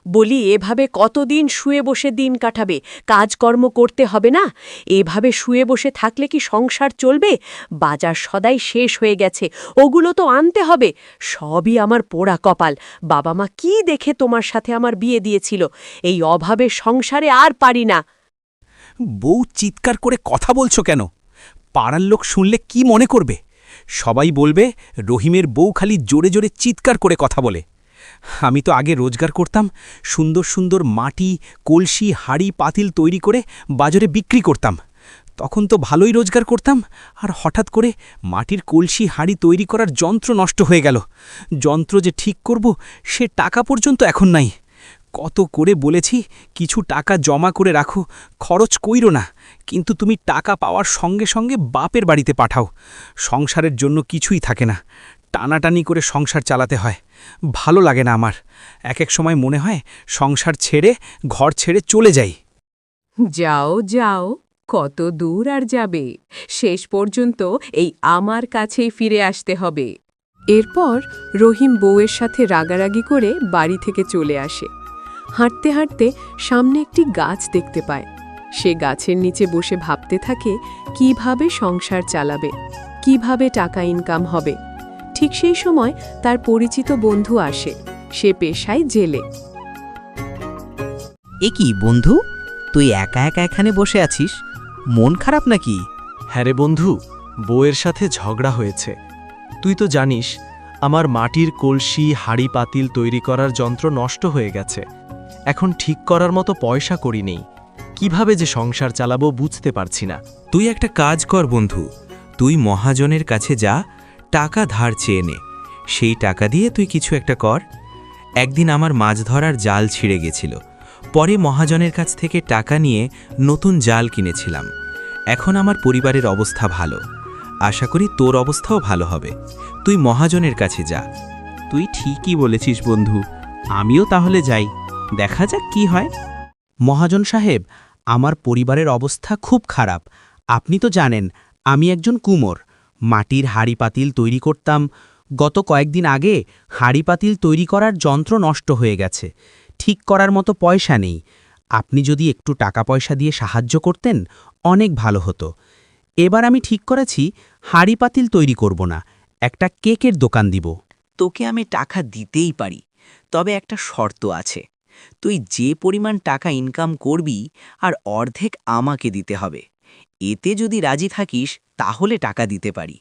বলি এভাবে কতদিন শুয়ে বসে দিন কাটাবে? কাজকর্ম করতে হবে না? এভাবে শুয়ে বসে থাকলে কি সংসার চলবে? বাজার সদাই শেষ হয়ে গেছে, ওগুলো তো আনতে হবে। সবই আমার পোড়া কপাল। বাবা মা কি দেখে তোমার সাথে আমার বিয়ে দিয়েছিল? এই অভাবের সংসারে আর পারি না। বউ চিৎকার করে কথা বলছো কেন? পাড়ার লোক শুনলে কি মনে করবে? সবাই বলবে রহিমের বউ খালি জোরে জোরে চিৎকার করে কথা বলে। আমি তো আগে রোজগার করতাম, সুন্দর সুন্দর মাটি, কলসি, হাড়ি, পাতিল তৈরি করে বাজারে বিক্রি করতাম। তখন তো ভালোই রোজগার করতাম, আর হঠাৎ করে মাটির কলসি, হাড়ি তৈরি করার যন্ত্র নষ্ট হয়ে গেল। যন্ত্র যে ঠিক করব সে টাকা পর্যন্ত এখন নাই। কত করে বলেছি কিছু টাকা জমা করে রাখো, খরচ কইরো না, কিন্তু তুমি টাকা পাওয়ার সঙ্গে সঙ্গে বাপের বাড়িতে পাঠাও। সংসারের জন্য কিছুই থাকে না, টানাটানি করে সংসার চালাতে হয়। ভালো লাগে না আমার। এক এক সময় মনে হয় সংসার ছেড়ে, ঘর ছেড়ে চলে যাই। যাও যাও, কত দূর আর যাবে? শেষ পর্যন্ত এই আমার কাছেই ফিরে আসতে হবে। এরপর রহিম বউয়ের সাথে রাগারাগি করে বাড়ি থেকে চলে আসে। হাঁটতে হাঁটতে সামনে একটি গাছ দেখতে পায়। সে গাছের নিচে বসে ভাবতে থাকে কিভাবে সংসার চালাবে, কিভাবে টাকা ইনকাম হবে। ঠিক সেই সময় তার পরিচিত বন্ধু আসে। সে পেশায় জেলে। এ কি বন্ধু, তুই একা একা এখানে বসে আছিস? মন খারাপ নাকি? হ্যাঁ রে বন্ধু, বউয়ের সাথে ঝগড়া হয়েছে। তুই তো জানিস আমার মাটির কলসি, হাড়ি, পাতিল তৈরি করার যন্ত্র নষ্ট হয়ে গেছে। এখন ঠিক করার মতো পয়সা করি নেই। কিভাবে যে সংসার চালাবো বুঝতে পারছি না। তুই একটা কাজ কর বন্ধু, তুই মহাজনের কাছে যা, টাকা ধার চেয়ে নে। সেই টাকা দিয়ে তুই কিছু একটা কর। একদিন আমার মাছ ধরার জাল ছিঁড়ে গেছিল, পরে মহাজনের কাছ থেকে টাকা নিয়ে নতুন জাল কিনেছিলাম। এখন আমার পরিবারের অবস্থা ভালো, আশা করি তোর অবস্থাও ভালো হবে। তুই মহাজনের কাছে যা। তুই ঠিকই বলেছিস বন্ধু, আমিও তাহলে যাই, দেখা যাক কি হয়। মহাজন সাহেব, আমার পরিবারের অবস্থা খুব খারাপ। আপনি তো জানেন আমি একজন কুমোর। মাটির হাড়ি পাতিল তৈরি করতাম। গত কয়েকদিন আগে হাড়ি পাতিল তৈরি করার যন্ত্র নষ্ট হয়ে গেছে, ঠিক করার মতো পয়সা নেই। আপনি যদি একটু টাকা পয়সা দিয়ে সাহায্য করতেন অনেক ভালো হতো। এবার আমি ঠিক করেছি হাড়ি পাতিল তৈরি করব না, একটা কেকের দোকান দিব। তোকে আমি টাকা দিতেই পারি, তবে একটা শর্ত আছে। তুই যে পরিমাণ টাকা ইনকাম করবি আর অর্ধেক আমাকে দিতে হবে। এতে যদি রাজি থাকিস তাহলে টাকা দিতে পারি।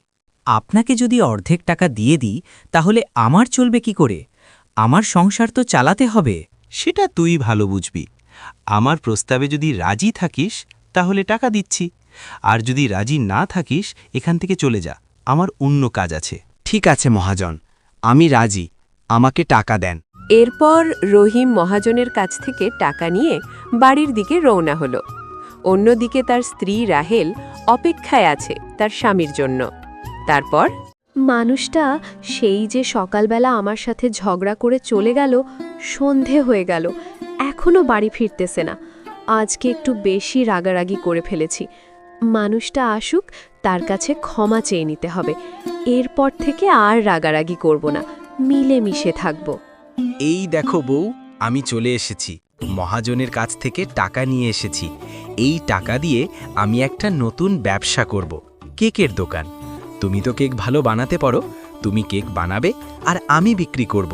আপনাকে যদি অর্ধেক টাকা দিয়ে দিই তাহলে আমার চলবে কি করে? আমার সংসার তো চালাতে হবে। সেটা তুই ভালো বুঝবি। আমার প্রস্তাবে যদি রাজি থাকিস তাহলে টাকা দিচ্ছি, আর যদি রাজি না থাকিস এখান থেকে চলে যা, আমার অন্য কাজ আছে। ঠিক আছে মহাজন, আমি রাজি, আমাকে টাকা দেন। এরপর রহিম মহাজনের কাছ থেকে টাকা নিয়ে বাড়ির দিকে রওনা হল। অন্যদিকে তার স্ত্রী রাহেল অপেক্ষায় আছে তার স্বামীর জন্য। তারপর মানুষটা সেই যে সকালবেলা আমার সাথে ঝগড়া করে চলে গেল, সন্ধে হয়ে গেল, এখনো বাড়ি ফিরতেছে না। আজকে একটু বেশি রাগারাগি করে ফেলেছি। মানুষটা আসুক, তার কাছে ক্ষমা চেয়ে নিতে হবে। এরপর থেকে আর রাগারাগি করব না, মিলেমিশে থাকব। এই দেখো বউ, আমি চলে এসেছি। মহাজনের কাছ থেকে টাকা নিয়ে এসেছি। এই টাকা দিয়ে আমি একটা নতুন ব্যবসা করব, কেকের দোকান। তুমি তো কেক ভালো বানাতে পারো, তুমি কেক বানাবে আর আমি বিক্রি করব।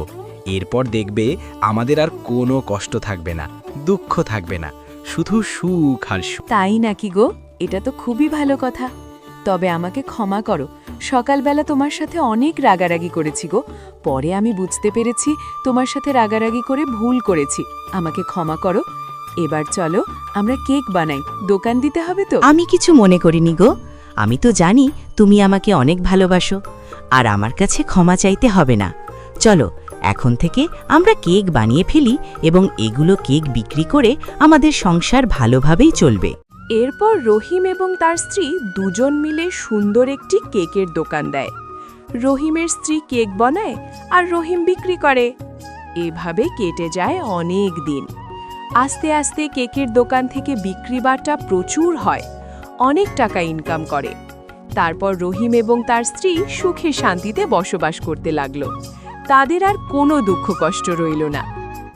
এরপর দেখবে আমাদের আর কোনো কষ্ট থাকবে না, দুঃখ থাকবে না, শুধু সুখ আর সুখ। তাই নাকি গো? এটা তো খুবই ভালো কথা। তবে আমাকে ক্ষমা করো, সকালবেলা তোমার সাথে অনেক রাগারাগি করেছি গো। পরে আমি বুঝতে পেরেছি তোমার সাথে রাগারাগি করে ভুল করেছি। আমাকে ক্ষমা করো। এবার চলো আমরা কেক বানাই, দোকান দিতে হবে তো। আমি কিছু মনে করিনি গো। আমি তো জানি তুমি আমাকে অনেক ভালোবাসো, আর আমার কাছে ক্ষমা চাইতে হবে না। চলো এখন থেকে আমরা কেক বানিয়ে ফেলি এবং এগুলো কেক বিক্রি করে আমাদের সংসার ভালোভাবেই চলবে। এরপর রহিম এবং তার স্ত্রী দুজন মিলে সুন্দর একটি কেকের দোকান দেয়। রহিমের স্ত্রী কেক বানায় আর রহিম বিক্রি করে। এভাবে কেটে যায় অনেক দিন। আস্তে আস্তে কেকের দোকান থেকে বিক্রি বাটা প্রচুর হয়, অনেক টাকা ইনকাম করে। তারপর রহিম এবং তার স্ত্রী সুখে শান্তিতে বসবাস করতে লাগলো। তাদের আর কোনো দুঃখ কষ্ট রইল না।